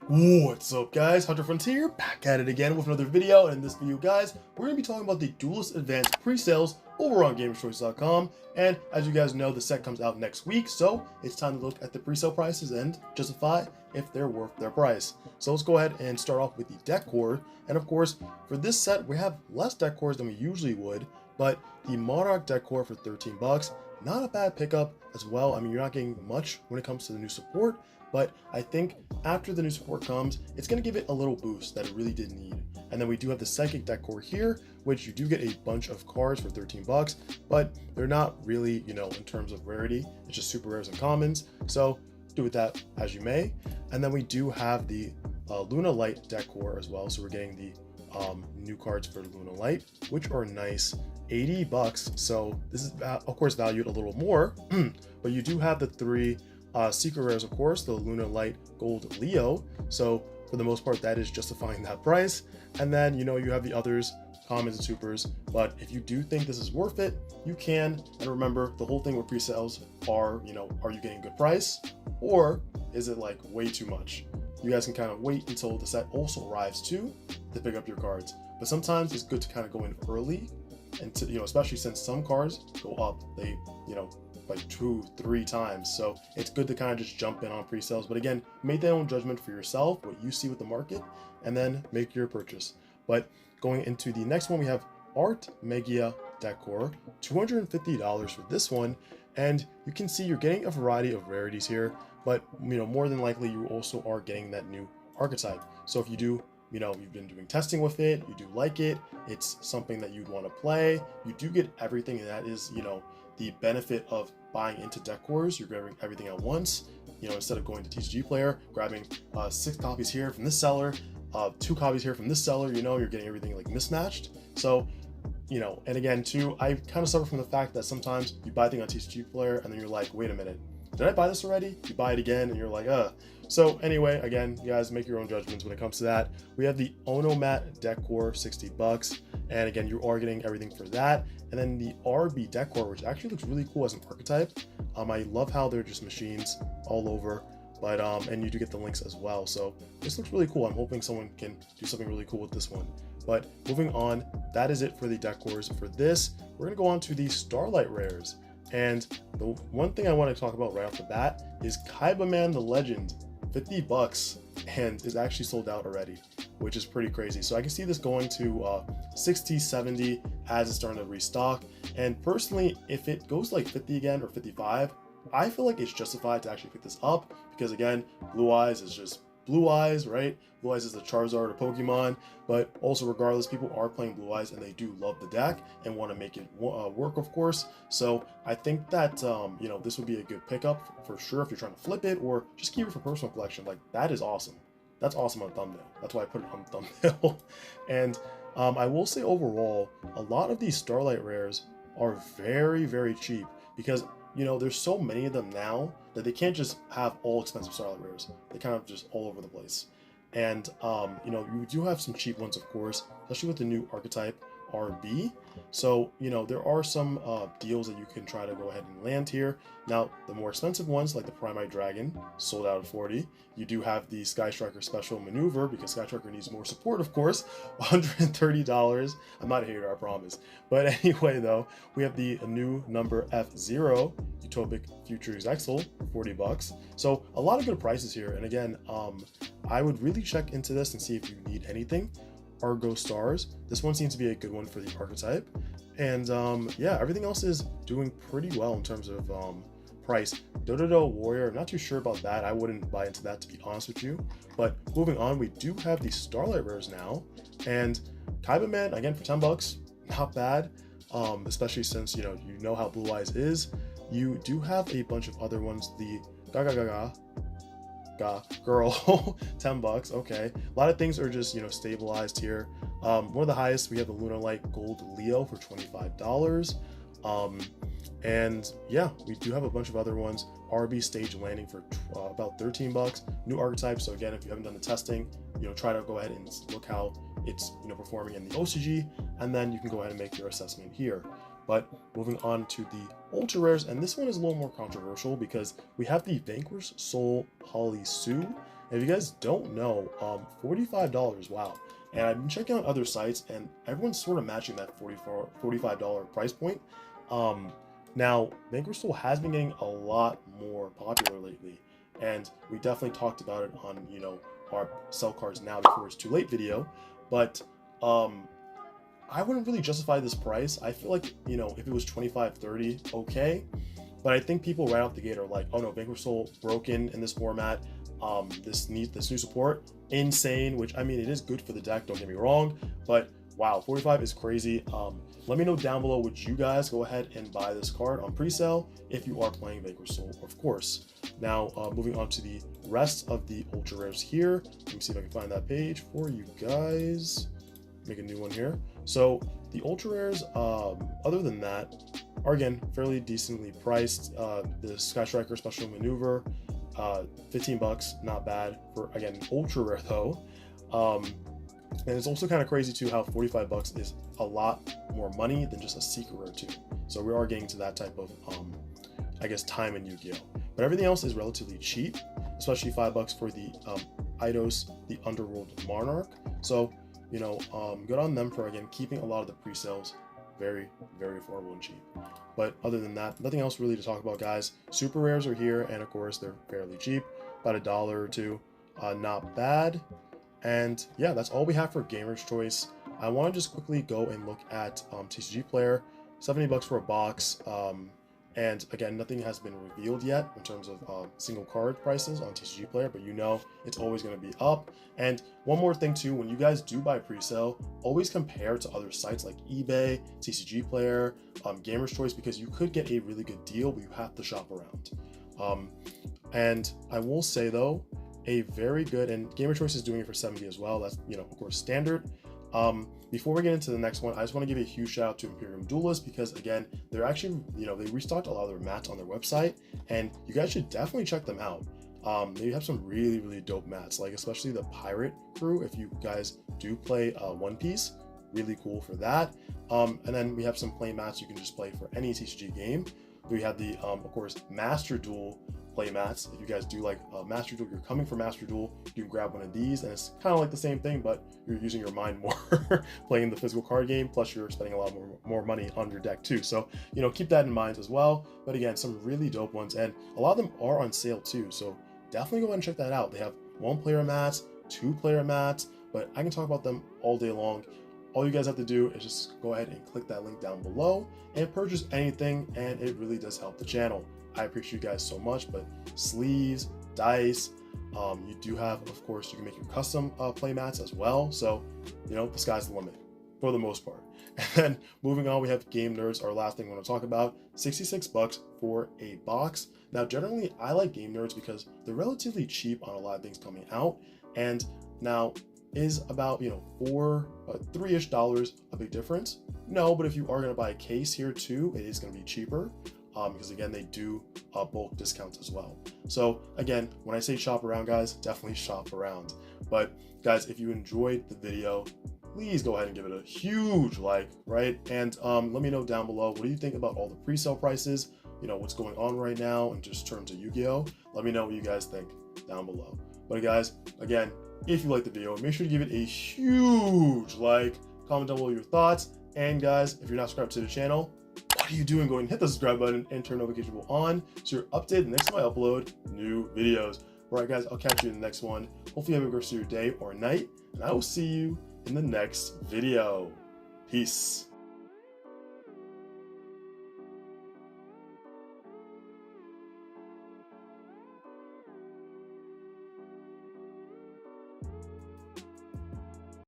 What's up, guys? Hunter Frontier back at it again with another video. And in this video, guys, we're going to be talking about the Duelist Advanced pre-sales over on GamersChoice.com. And as you guys know, the set comes out next week, so it's time to look at the pre-sale prices and justify if they're worth their price. So let's go ahead and start off with the deck core. And of course, for this set, we have less deck cores than we usually would, but the Monarch deck core for 13 bucks, not a bad pickup as well. I mean, you're not getting much when it comes to the new support, but I think after the new support comes, it's going to give it a little boost that it really did need. And then we do have the Psychic deck core here, which you do get a bunch of cards for 13 bucks, but they're not really, in terms of rarity, it's just super rares and commons. So do with that as you may. And then we do have the Luna Light deck core as well. So we're getting the new cards for Luna Light, which are nice. 80 bucks. So this is of course valued a little more, but you do have the three secret rares, of course, the Luna Light Gold Leo. So for the most part, that is justifying that price. And then, you have the others, commons and supers. But if you do think this is worth it, you can. And remember, the whole thing with pre-sales are, are you getting a good price, or is it like way too much? You guys can kind of wait until the set also arrives too to pick up your cards. But sometimes it's good to kind of go in early, and to, especially since some cards go up, they, like 2-3 times. So it's good to kind of just jump in on pre-sales. But again, make that own judgment for yourself, what you see with the market, and then make your purchase. But going into the next one, we have Art Magia deck core, $250 for this one. And you can see you're getting a variety of rarities here, but more than likely you also are getting that new archetype. So if you do, you've been doing testing with it, you do like it, it's something that you'd want to play, you do get everything, and that is, the benefit of buying into deck cores. You're grabbing everything at once, instead of going to TCG Player, grabbing 6 copies here from this seller, 2 copies here from this seller, you're getting everything like mismatched. So, and again too, I kind of suffer from the fact that sometimes you buy a thing on TCG Player and then you're like, wait a minute, did I buy this already? You buy it again and you're like, So anyway, again, you guys make your own judgments when it comes to that. We have the Onomat deck core, 60 bucks. And again, you are getting everything for that. And then the RB deck core, which actually looks really cool as an archetype. I love how they're just machines all over, but and you do get the links as well. So this looks really cool. I'm hoping someone can do something really cool with this one. But moving on, that is it for the deck cores. For this, we're gonna go on to the Starlight rares. And the one thing I want to talk about right off the bat is Kaibaman the Legend, 50 bucks, and is actually sold out already, which is pretty crazy. So I can see this going to 60, 70 as it's starting to restock. And personally, if it goes like 50 again or 55, I feel like it's justified to actually pick this up because again, Blue Eyes is just Blue Eyes, right? Blue Eyes is the Charizard of Pokemon, but also regardless, people are playing Blue Eyes and they do love the deck and want to make it work, of course. So I think that, this would be a good pickup for sure if you're trying to flip it or just keep it for personal collection. Like, that is awesome. That's awesome on thumbnail. That's why I put it on thumbnail. And I will say overall, a lot of these Starlight rares are very, very cheap because there's so many of them now that they can't just have all expensive Starlight rares. They kind of just all over the place. And, you do have some cheap ones, of course, especially with the new archetype RB. So, there are some deals that you can try to go ahead and land here. Now, the more expensive ones, like the Primite Dragon, sold out at 40. You do have the Sky Striker Special Maneuver, because Sky Striker needs more support, of course, $130. I'm not a hater, I promise. But anyway, though, we have the new number F0, Utopic Futures Exile, for 40 bucks. So a lot of good prices here. And again, I would really check into this and see if you need anything. Argo Stars, this one seems to be a good one for the archetype. And yeah, everything else is doing pretty well in terms of price. Dododo Warrior, I'm not too sure about that. I wouldn't buy into that, to be honest with you. But moving on, we do have the Starlight rares now. And Kaibaman, again, for 10 bucks, not bad. Especially since, you know how Blue Eyes is. You do have a bunch of other ones. The Girl, 10 bucks. Okay, a lot of things are just stabilized here. One of the highest, we have the Luna Light Gold Leo for $25. And yeah, we do have a bunch of other ones. RB Stage Landing for about 13 bucks. New archetype. So again, if you haven't done the testing, try to go ahead and look how it's performing in the OCG, and then you can go ahead and make your assessment here. But moving on to the ultra rares, and this one is a little more controversial because we have the Vanquish Soul Holly Sue. And if you guys don't know, $45, wow. And I've been checking out other sites, and everyone's sort of matching that $45 price point. Now, Vanquish Soul has been getting a lot more popular lately, and we definitely talked about it on, our sell cards now before it's too late video. But I wouldn't really justify this price. I feel like, if it was 25, 30, okay. But I think people right out the gate are like, oh no, Vanquish Soul broken in this format. This new support, insane, which I mean, it is good for the deck, don't get me wrong, but wow, 45 is crazy. Let me know down below, would you guys go ahead and buy this card on pre-sale if you are playing Vanquish Soul, of course. Now, moving on to the rest of the ultra rares here. Let me see if I can find that page for you guys. Make a new one here. So the ultra rares, other than that, are again fairly decently priced. The Sky Striker Special Maneuver, $15, not bad for, again, ultra rare though. And it's also kind of crazy too how $45 is a lot more money than just a secret rare too. So we are getting to that type of I guess time in Yu-Gi-Oh! But everything else is relatively cheap, especially $5 for the Eidos, the Underworld Monarch. So good on them for, again, keeping a lot of the pre-sales very, very affordable and cheap. But other than that, nothing else really to talk about, guys. Super rares are here, and of course they're fairly cheap, about $1 or $2, not bad. And yeah, that's all we have for Gamer's Choice. I want to just quickly go and look at TCG Player, $70 for a box. And again, nothing has been revealed yet in terms of single card prices on TCG Player, but it's always going to be up. And one more thing too, when you guys do buy pre-sale, always compare to other sites like eBay, TCG Player, Gamer's Choice, because you could get a really good deal, but you have to shop around. And I will say though, a very good, and Gamer's Choice is doing it for 70 as well. That's, of course, standard. Before we get into the next one, I just want to give a huge shout out to Imperium Duelist, because again, they're actually, they restocked a lot of their mats on their website, and you guys should definitely check them out. They have some really, really dope mats, like especially the Pirate Crew. If you guys do play One Piece, really cool for that. And then we have some plain mats you can just play for any TCG game. We have the, of course, Master Duel play mats. If you guys do like Master Duel, you're coming for Master Duel, you can grab one of these, and it's kind of like the same thing, but you're using your mind more playing the physical card game, plus you're spending a lot more money on your deck too. So, keep that in mind as well. But again, some really dope ones, and a lot of them are on sale too. So definitely go ahead and check that out. They have 1-player mats, 2-player mats, but I can talk about them all day long. All you guys have to do is just go ahead and click that link down below and purchase anything, and it really does help the channel. I appreciate you guys so much. But sleeves, dice, you do have, of course, you can make your custom play mats as well. So, the sky's the limit for the most part. And then moving on, we have Game Nerds, our last thing I want to talk about, $66 for a box. Now, generally, I like Game Nerds because they're relatively cheap on a lot of things coming out. And now, is about, $3-ish a big difference? No, but if you are going to buy a case here too, it is going to be cheaper. Because again, they do bulk discounts as well. So again, when I say shop around, guys, definitely shop around. But guys, if you enjoyed the video, please go ahead and give it a huge like, right? And let me know down below, what do you think about all the pre-sale prices? What's going on right now in just terms of Yu-Gi-Oh? Let me know what you guys think down below. But guys, again, if you liked the video, make sure to give it a huge like, comment down below your thoughts. And guys, if you're not subscribed to the channel, what are you doing? Go and hit the subscribe button and turn notification bell on so you're updated the next time I upload new videos. All right, guys, I'll catch you in the next one. Hopefully you have a good rest of your day or night, and I will see you in the next video. Peace.